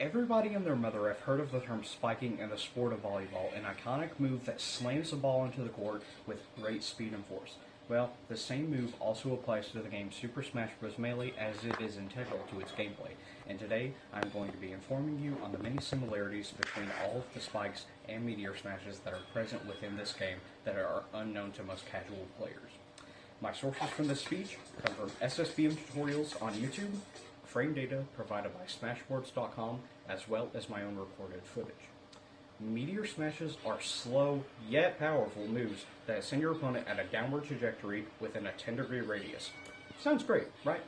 Everybody and their mother have heard of the term spiking in the sport of volleyball, an iconic move that slams the ball into the court with great speed and force. Well, the same move also applies to the game Super Smash Bros. Melee, as it is integral to its gameplay. And today, I'm going to be informing you on the many similarities between all of the spikes and Meteor Smashes that are present within this game that are unknown to most casual players. My sources from this speech come from SSBM tutorials on YouTube, frame data provided by Smashboards.com, as well as my own recorded footage. Meteor Smashes are slow, yet powerful moves that send your opponent at a downward trajectory within a 10-degree radius. Sounds great, right?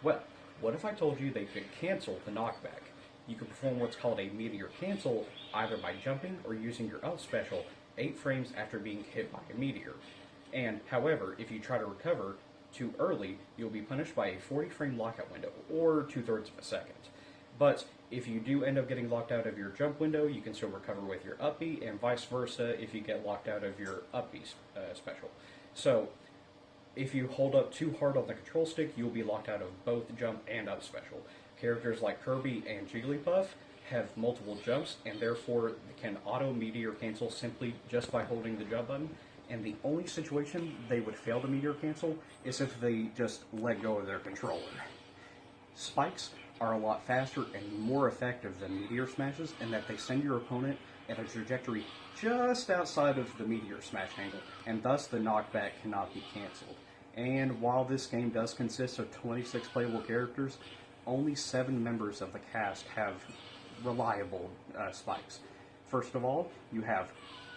Well, what if I told you they could cancel the knockback? You can perform what's called a Meteor Cancel either by jumping or using your up special 8 frames after being hit by a meteor. And, however, if you try to recover too early, you'll be punished by a 40-frame lockout window, or 2/3 of a second. But if you do end up getting locked out of your jump window, you can still recover with your up B, and vice versa if you get locked out of your up B special. So, if you hold up too hard on the control stick, you'll be locked out of both jump and up special. Characters like Kirby and Jigglypuff have multiple jumps, and therefore can auto Meteor Cancel simply just by holding the jump button. And the only situation they would fail to Meteor Cancel is if they just let go of their controller. Spikes are a lot faster and more effective than Meteor Smashes in that they send your opponent at a trajectory just outside of the Meteor Smash angle, and thus the knockback cannot be cancelled. And while this game does consist of 26 playable characters, only 7 members of the cast have reliable spikes. First of all, you have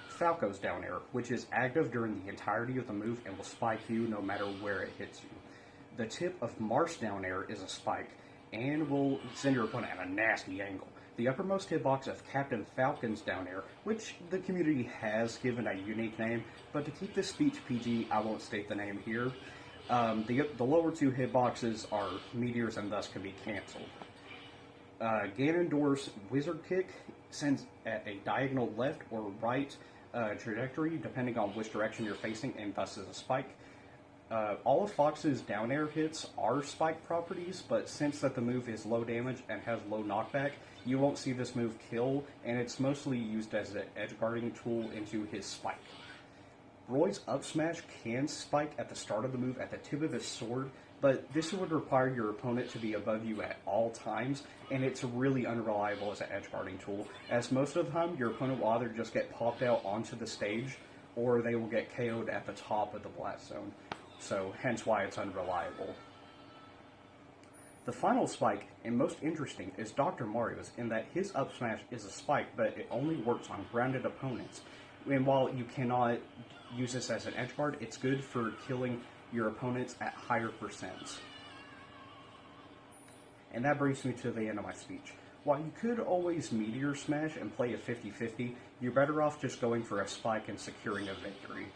Falco's down air, which is active during the entirety of the move and will spike you no matter where it hits you. The tip of Marsh down air is a spike and will send your opponent at a nasty angle. The uppermost hitbox of Captain Falcon's down air, which the community has given a unique name, but to keep this speech PG, I won't state the name here. The lower 2 hitboxes are meteors and thus can be cancelled. Ganondorf's Wizard Kick sends at a diagonal left or right trajectory, depending on which direction you're facing, and thus is a spike. All of Fox's down air hits are spike properties, but since that the move is low damage and has low knockback, you won't see this move kill, and it's mostly used as an edge guarding tool into his spike. Roy's up smash can spike at the start of the move at the tip of his sword, but this would require your opponent to be above you at all times, and it's really unreliable as an edge guarding tool, as most of the time your opponent will either just get popped out onto the stage, or they will get KO'd at the top of the blast zone, so hence why it's unreliable. The final spike, and most interesting, is Dr. Mario's, in that his up smash is a spike, but it only works on grounded opponents. And while you cannot use this as an edge guard, it's good for killing your opponents at higher percents. And that brings me to the end of my speech. While you could always Meteor Smash and play a 50-50, you're better off just going for a spike and securing a victory.